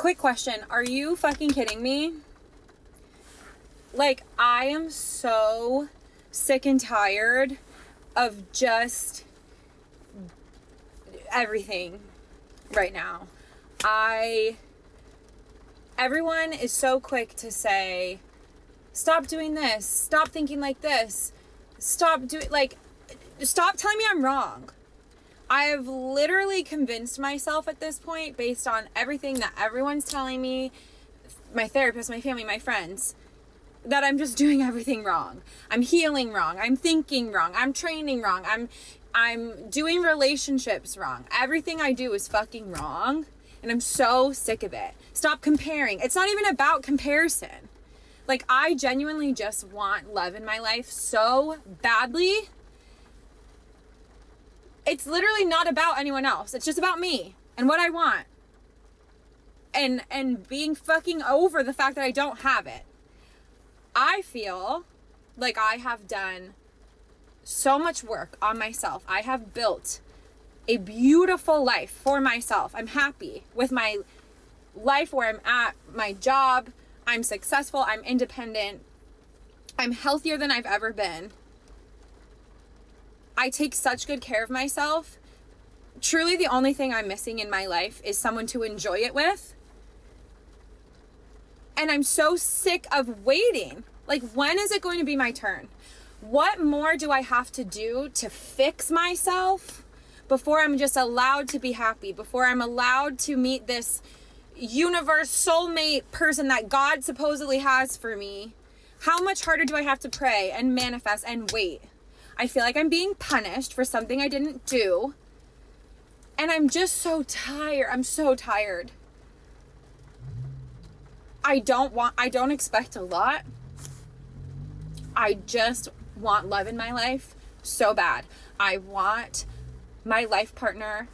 quick question. Are you fucking kidding me? Like, I am so sick and tired of just everything right now. Everyone is so quick to say, stop doing this, stop thinking like this, stop telling me I'm wrong. I've literally convinced myself at this point, based on everything that everyone's telling me, my therapist, my family, my friends, that I'm just doing everything wrong. I'm healing wrong. I'm thinking wrong. I'm training wrong. I'm doing relationships wrong. Everything I do is fucking wrong. And I'm so sick of it. Stop comparing. It's not even about comparison. Like, I genuinely just want love in my life so badly. It's literally not about anyone else. It's just about me and what I want. And being fucking over the fact that I don't have it. I feel like I have done so much work on myself. I have built a beautiful life for myself. I'm happy with my life where I'm at, my job. I'm successful. I'm independent. I'm healthier than I've ever been. I take such good care of myself. Truly, the only thing I'm missing in my life is someone to enjoy it with. And I'm so sick of waiting. Like, when is it going to be my turn? What more do I have to do to fix myself before I'm just allowed to be happy? Before I'm allowed to meet this universe soulmate person that God supposedly has for me? How much harder do I have to pray and manifest and wait? I feel like I'm being punished for something I didn't do. And I'm just so tired. I'm so tired. I don't expect a lot. I just want love in my life so bad. I want my life partner.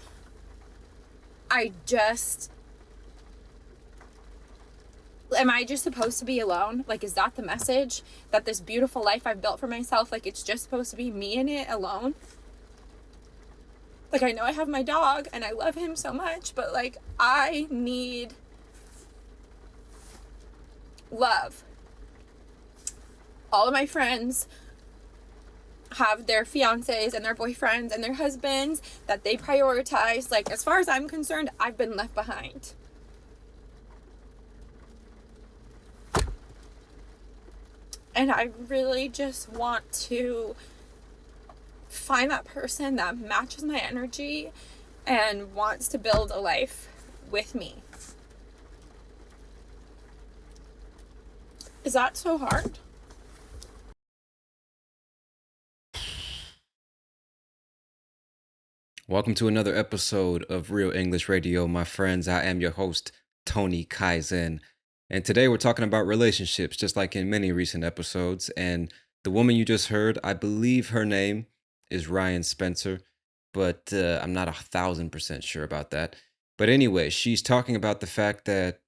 Am I just supposed to be alone? Like, is that the message? That this beautiful life I've built for myself, like, it's just supposed to be me in it alone? Like, I know I have my dog and I love him so much, but like, I need love. All of my friends have their fiancés and their boyfriends and their husbands that they prioritize. Like, as far as I'm concerned, I've been left behind. And I really just want to find that person that matches my energy and wants to build a life with me. Is that so hard? Welcome to another episode of Real English Radio, my friends. I am your host, Tony Kaizen. And today we're talking about relationships, just like in many recent episodes. And the woman you just heard, I believe her name is Ryan Spencer, but I'm not 1,000% sure about that. But anyway, she's talking about the fact that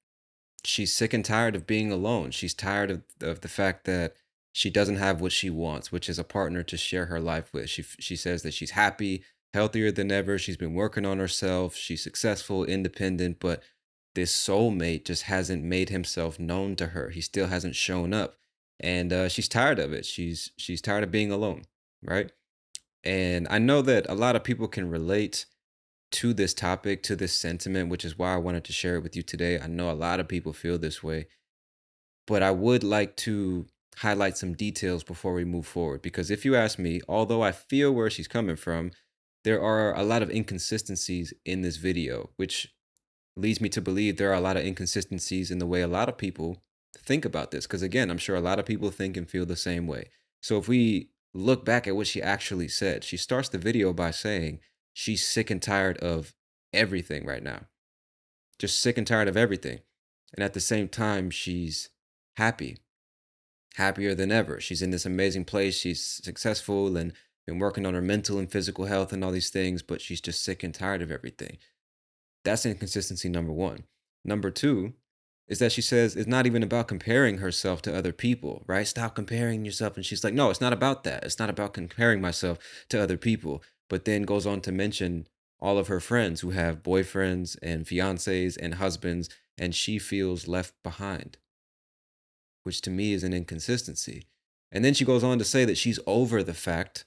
she's sick and tired of being alone. She's tired of the fact that she doesn't have what she wants, which is a partner to share her life with. She says that she's happy, healthier than ever. She's been working on herself. She's successful, independent, but this soulmate just hasn't made himself known to her. He still hasn't shown up, and she's tired of it. She's tired of being alone, right? And I know that a lot of people can relate to this topic, to this sentiment, which is why I wanted to share it with you today. I know a lot of people feel this way, but I would like to highlight some details before we move forward. Because if you ask me, although I feel where she's coming from, there are a lot of inconsistencies in this video, which leads me to believe there are a lot of inconsistencies in the way a lot of people think about this. Because again, I'm sure a lot of people think and feel the same way. So if we look back at what she actually said, she starts the video by saying she's sick and tired of everything right now. Just sick and tired of everything. And at the same time, she's happy, happier than ever. She's in this amazing place. She's successful and been working on her mental and physical health and all these things, but she's just sick and tired of everything. That's inconsistency number one. Number two is that she says it's not even about comparing herself to other people, right? Stop comparing yourself. And she's like, no, it's not about that. It's not about comparing myself to other people. But then goes on to mention all of her friends who have boyfriends and fiancés and husbands, and she feels left behind, which to me is an inconsistency. And then she goes on to say that she's over the fact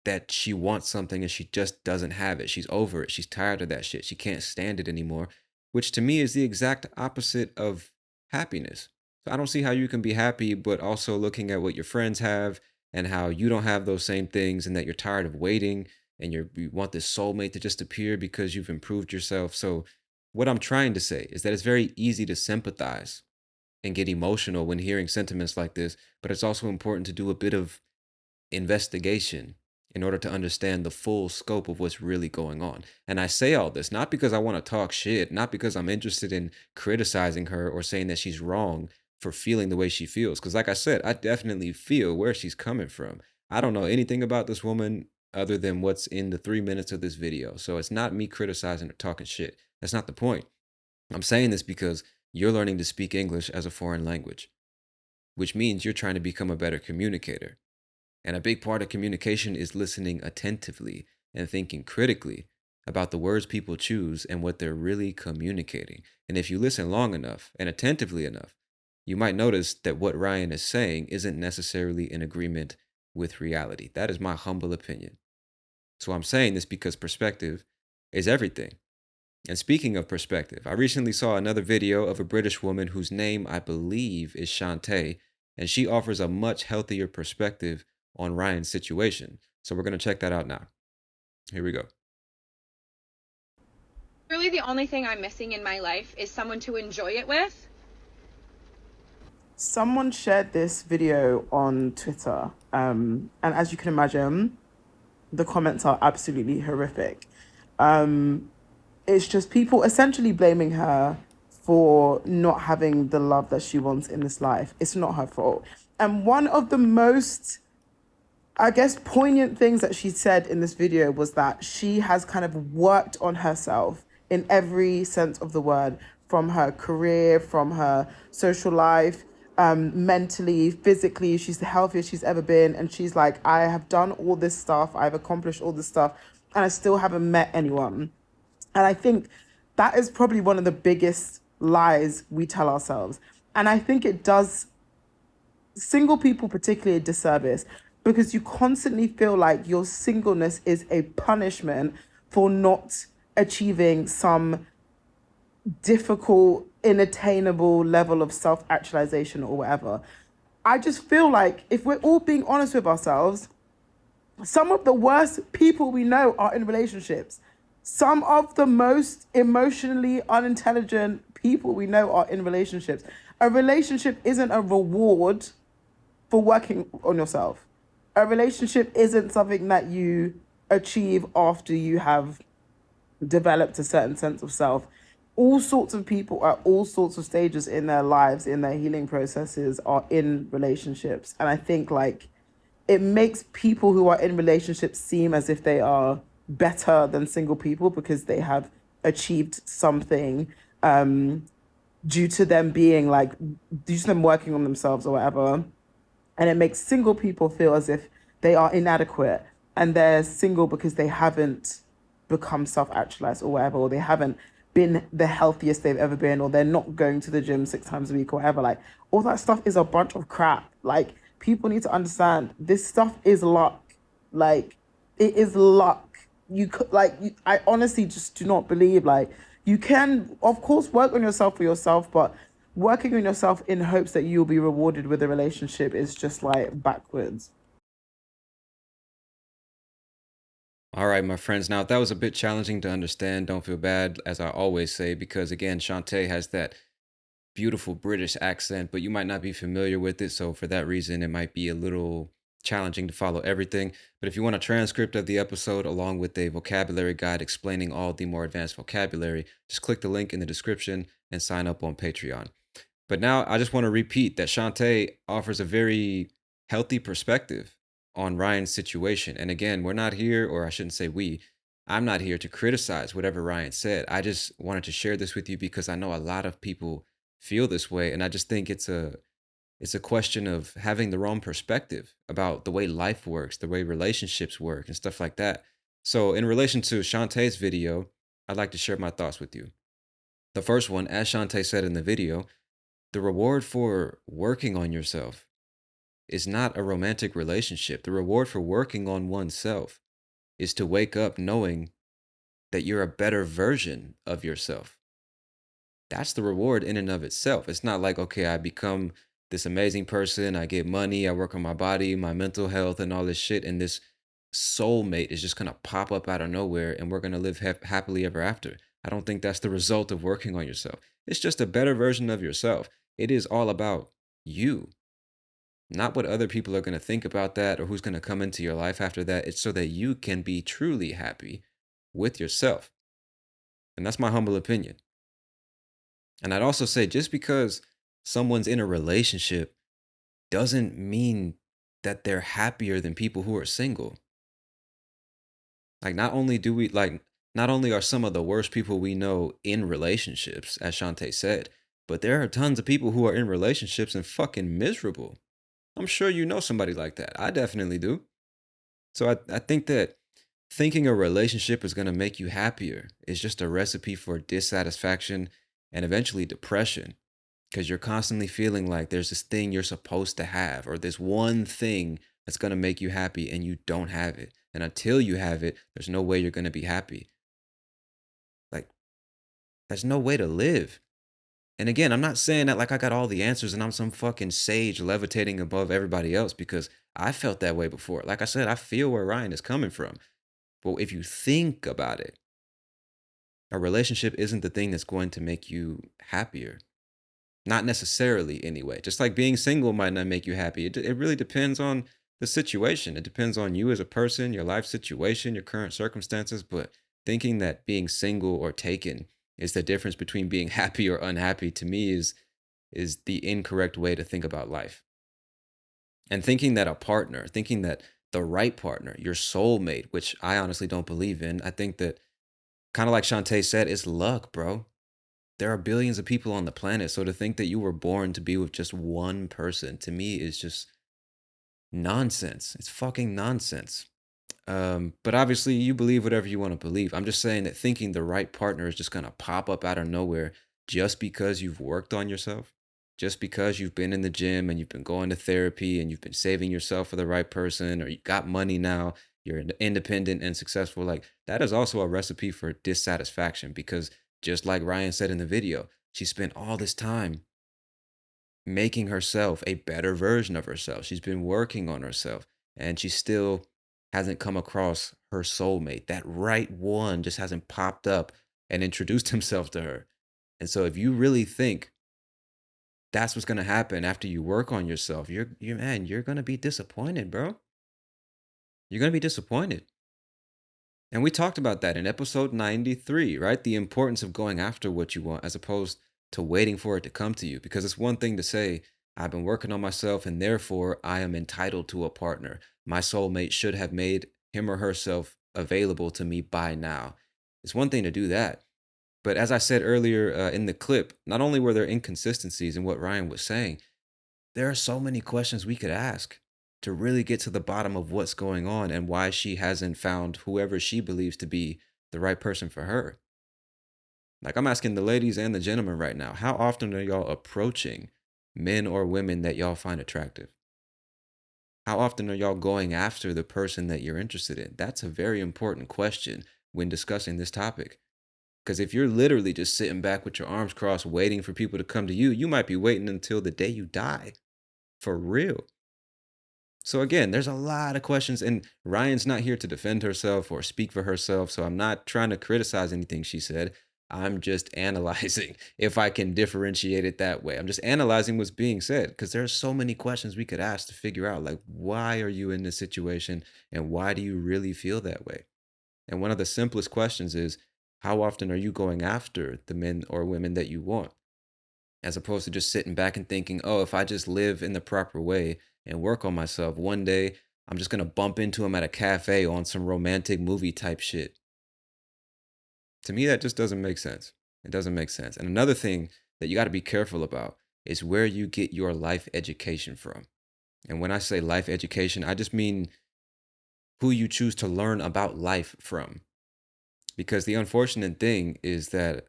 that she wants something and she just doesn't have it. She's over it. She's tired of that shit. She can't stand it anymore, which to me is the exact opposite of happiness. So I don't see how you can be happy, but also looking at what your friends have and how you don't have those same things and that you're tired of waiting and you want this soulmate to just appear because you've improved yourself. So what I'm trying to say is that it's very easy to sympathize and get emotional when hearing sentiments like this, but it's also important to do a bit of investigation in order to understand the full scope of what's really going on. And I say all this not because I want to talk shit, not because I'm interested in criticizing her or saying that she's wrong for feeling the way she feels. Because, like I said, I definitely feel where she's coming from. I don't know anything about this woman other than what's in the 3 minutes of this video. So it's not me criticizing or talking shit. That's not the point. I'm saying this because you're learning to speak English as a foreign language, which means you're trying to become a better communicator. And a big part of communication is listening attentively and thinking critically about the words people choose and what they're really communicating. And if you listen long enough and attentively enough, you might notice that what Ryan is saying isn't necessarily in agreement with reality. That is my humble opinion. So I'm saying this because perspective is everything. And speaking of perspective, I recently saw another video of a British woman whose name I believe is Shantae, and she offers a much healthier perspective on Ryan's situation. So we're going to check that out now. Here we go. Really, the only thing I'm missing in my life is someone to enjoy it with. Someone shared this video on Twitter, and as you can imagine, the comments are absolutely horrific. It's just people essentially blaming her for not having the love that she wants in this life. It's not her fault. And one of the most, I guess, poignant things that she said in this video was that she has kind of worked on herself in every sense of the word, from her career, from her social life, mentally, physically. She's the healthiest she's ever been. And she's like, I have done all this stuff. I've accomplished all this stuff, and I still haven't met anyone. And I think that is probably one of the biggest lies we tell ourselves. And I think it does single people particularly a disservice, because you constantly feel like your singleness is a punishment for not achieving some difficult, inattainable level of self-actualization or whatever. I just feel like if we're all being honest with ourselves, some of the worst people we know are in relationships. Some of the most emotionally unintelligent people we know are in relationships. A relationship isn't a reward for working on yourself. A relationship isn't something that you achieve after you have developed a certain sense of self. All sorts of people at all sorts of stages in their lives, in their healing processes, are in relationships. And I think like it makes people who are in relationships seem as if they are better than single people because they have achieved something due to them being like, due to them working on themselves or whatever. And it makes single people feel as if they are inadequate and they're single because they haven't become self-actualized or whatever, or they haven't been the healthiest they've ever been, or they're not going to the gym 6 times a week or whatever. Like, all that stuff is a bunch of crap. Like, people need to understand this stuff is luck. Like, it is luck. You could I honestly just do not believe like you can, of course, work on yourself for yourself, but working on yourself in hopes that you'll be rewarded with a relationship is just like backwards. All right, my friends. Now, if that was a bit challenging to understand, don't feel bad, as I always say, because again, Shantae has that beautiful British accent, but you might not be familiar with it. So, for that reason, it might be a little challenging to follow everything. But if you want a transcript of the episode along with a vocabulary guide explaining all the more advanced vocabulary, just click the link in the description and sign up on Patreon. But now I just want to repeat that Shantae offers a very healthy perspective on Ryan's situation. And again, we're not here, or I shouldn't say we, I'm not here to criticize whatever Ryan said. I just wanted to share this with you because I know a lot of people feel this way. And I just think it's a question of having the wrong perspective about the way life works, the way relationships work and stuff like that. So, in relation to Shantae's video, I'd like to share my thoughts with you. The first one, as Shantae said in the video, the reward for working on yourself is not a romantic relationship. The reward for working on oneself is to wake up knowing that you're a better version of yourself. That's the reward in and of itself. It's not like, okay, I become this amazing person, I get money, I work on my body, my mental health, and all this shit, and this soulmate is just gonna pop up out of nowhere and we're gonna live happily ever after. I don't think that's the result of working on yourself. It's just a better version of yourself. It is all about you, not what other people are gonna think about that or who's gonna come into your life after that. It's so that you can be truly happy with yourself. And that's my humble opinion. And I'd also say just because someone's in a relationship doesn't mean that they're happier than people who are single. Like not only are some of the worst people we know in relationships, as Shantae said, but there are tons of people who are in relationships and fucking miserable. I'm sure you know somebody like that. I definitely do. So I think that thinking a relationship is going to make you happier is just a recipe for dissatisfaction and eventually depression, because you're constantly feeling like there's this thing you're supposed to have or this one thing that's going to make you happy and you don't have it. And until you have it, there's no way you're going to be happy. Like, there's no way to live. And again, I'm not saying that like I got all the answers and I'm some fucking sage levitating above everybody else, because I felt that way before. Like I said, I feel where Ryan is coming from. But if you think about it, a relationship isn't the thing that's going to make you happier. Not necessarily, anyway. Just like being single might not make you happy. It really depends on the situation. It depends on you as a person, your life situation, your current circumstances. But thinking that being single or taken is the difference between being happy or unhappy, to me is the incorrect way to think about life. And thinking that the right partner, your soulmate, which I honestly don't believe in, I think that, kind of like Shantae said, it's luck, bro. There are billions of people on the planet. So to think that you were born to be with just one person, to me, is just nonsense. It's fucking nonsense. But obviously, you believe whatever you want to believe. I'm just saying that thinking the right partner is just going to pop up out of nowhere just because you've worked on yourself, just because you've been in the gym and you've been going to therapy and you've been saving yourself for the right person, or you got money now, you're independent and successful. Like, that is also a recipe for dissatisfaction, because just like Ryan said in the video, she spent all this time making herself a better version of herself. She's been working on herself and she still hasn't come across her soulmate. That right one just hasn't popped up and introduced himself to her. And so if you really think that's what's going to happen after you work on yourself, you're going to be disappointed, bro. You're going to be disappointed. And we talked about that in episode 93, right? The importance of going after what you want as opposed to waiting for it to come to you. Because it's one thing to say, I've been working on myself and therefore I am entitled to a partner. My soulmate should have made him or herself available to me by now. It's one thing to do that. But as I said earlier in the clip, not only were there inconsistencies in what Ryan was saying, there are so many questions we could ask to really get to the bottom of what's going on and why she hasn't found whoever she believes to be the right person for her. Like, I'm asking the ladies and the gentlemen right now, how often are y'all approaching men or women that y'all find attractive? How often are y'all going after the person that you're interested in? That's a very important question when discussing this topic. Because if you're literally just sitting back with your arms crossed, waiting for people to come to you, you might be waiting until the day you die. For real. So again, there's a lot of questions, and Ryan's not here to defend herself or speak for herself, so I'm not trying to criticize anything she said. I'm just analyzing, if I can differentiate it that way. I'm just analyzing what's being said, because there are so many questions we could ask to figure out, like, why are you in this situation, and why do you really feel that way? And one of the simplest questions is, how often are you going after the men or women that you want? As opposed to just sitting back and thinking, oh, if I just live in the proper way and work on myself, one day I'm just going to bump into him at a cafe on some romantic movie type shit. To me, that just doesn't make sense. It doesn't make sense. And another thing that you got to be careful about is where you get your life education from. And when I say life education, I just mean who you choose to learn about life from. Because the unfortunate thing is that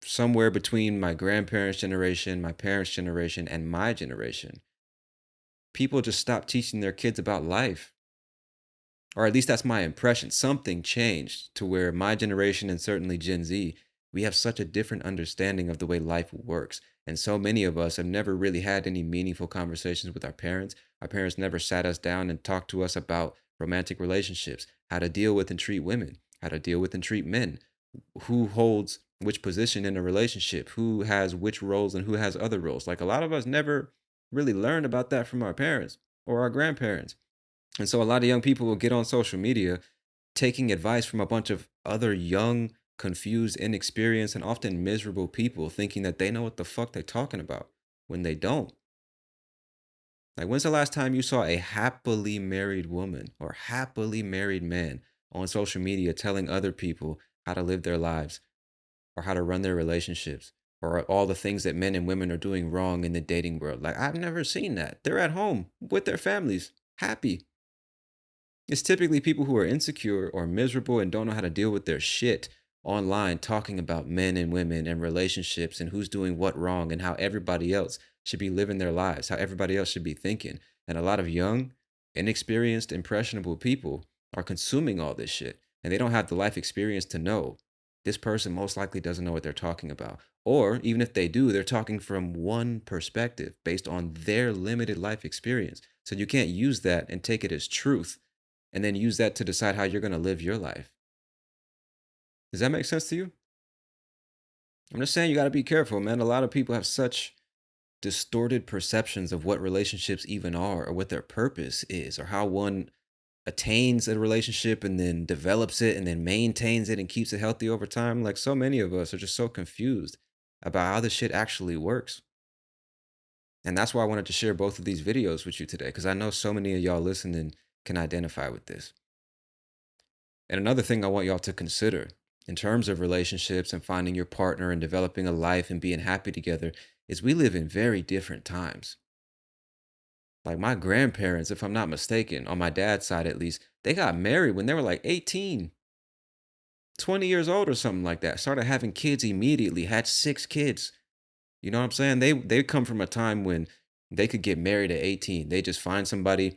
somewhere between my grandparents' generation, my parents' generation, and my generation, people just stopped teaching their kids about life. Or at least that's my impression. Something changed to where my generation and certainly Gen Z, we have such a different understanding of the way life works. And so many of us have never really had any meaningful conversations with our parents. Our parents never sat us down and talked to us about romantic relationships, how to deal with and treat women, how to deal with and treat men, who holds which position in a relationship, who has which roles and who has other roles. Like a lot of us never really learned about that from our parents or our grandparents. And so a lot of young people will get on social media taking advice from a bunch of other young, confused, inexperienced, and often miserable people thinking that they know what the fuck they're talking about when they don't. Like, when's the last time you saw a happily married woman or happily married man on social media telling other people how to live their lives or how to run their relationships or all the things that men and women are doing wrong in the dating world? Like, I've never seen that. They're at home with their families, happy. It's typically people who are insecure or miserable and don't know how to deal with their shit online talking about men and women and relationships and who's doing what wrong and how everybody else should be living their lives, how everybody else should be thinking. And a lot of young, inexperienced, impressionable people are consuming all this shit and they don't have the life experience to know this person most likely doesn't know what they're talking about. Or even if they do, they're talking from one perspective based on their limited life experience. So you can't use that and take it as truth and then use that to decide how you're going to live your life. Does that make sense to you? I'm just saying you got to be careful, man. A lot of people have such distorted perceptions of what relationships even are or what their purpose is or how one attains a relationship and then develops it and then maintains it and keeps it healthy over time. Like so many of us are just so confused about how this shit actually works. And that's why I wanted to share both of these videos with you today, because I know so many of y'all listening can identify with this. And another thing I want y'all to consider in terms of relationships and finding your partner and developing a life and being happy together is we live in very different times. Like my grandparents, if I'm not mistaken, on my dad's side at least, they got married when they were like 18, 20 years old or something like that. Started having kids immediately, had 6 kids. You know what I'm saying? They come from a time when they could get married at 18. They just find somebody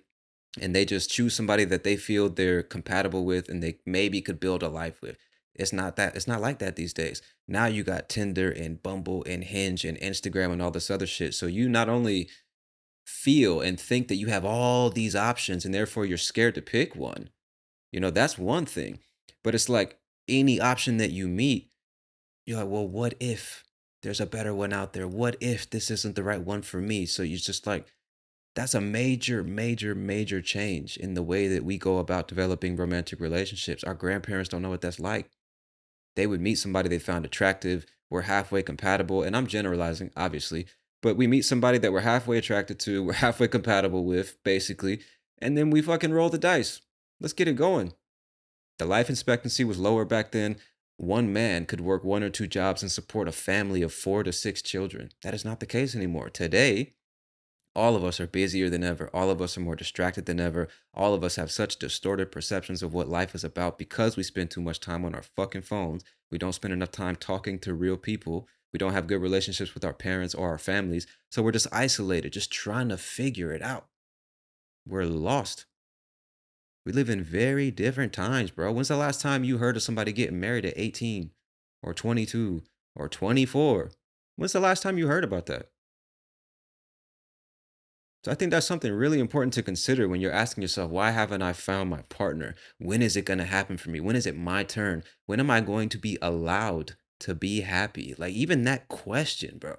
and they just choose somebody that they feel they're compatible with and they maybe could build a life with. It's not like that these days. Now you got Tinder and Bumble and Hinge and Instagram and all this other shit. So you not only feel and think that you have all these options and therefore you're scared to pick one. You know, that's one thing. But it's like any option that you meet, you're like, well, what if there's a better one out there? What if this isn't the right one for me? So you just like, that's a major, major, major change in the way that we go about developing romantic relationships. Our grandparents don't know what that's like. They would meet somebody they found attractive, we're halfway compatible, and I'm generalizing, obviously, but we meet somebody that we're halfway attracted to, we're halfway compatible with, basically, and then we fucking roll the dice. Let's get it going. The life expectancy was lower back then. One man could work 1 or 2 jobs and support a family of 4 to 6 children. That is not the case anymore. Today, all of us are busier than ever. All of us are more distracted than ever. All of us have such distorted perceptions of what life is about because we spend too much time on our fucking phones. We don't spend enough time talking to real people. We don't have good relationships with our parents or our families. So we're just isolated, just trying to figure it out. We're lost. We live in very different times, bro. When's the last time you heard of somebody getting married at 18 or 22 or 24? When's the last time you heard about that? So I think that's something really important to consider when you're asking yourself, why haven't I found my partner? When is it going to happen for me? When is it my turn? When am I going to be allowed to be happy? Like even that question, bro.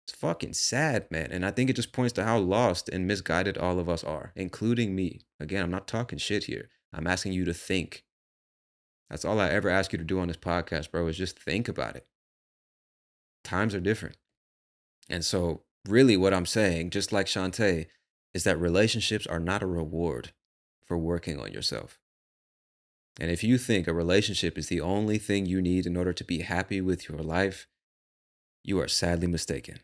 It's fucking sad, man. And I think it just points to how lost and misguided all of us are, including me. Again, I'm not talking shit here. I'm asking you to think. That's all I ever ask you to do on this podcast, bro, is just think about it. Times are different. And so really what I'm saying, just like Shantae, is that relationships are not a reward for working on yourself. And if you think a relationship is the only thing you need in order to be happy with your life, you are sadly mistaken.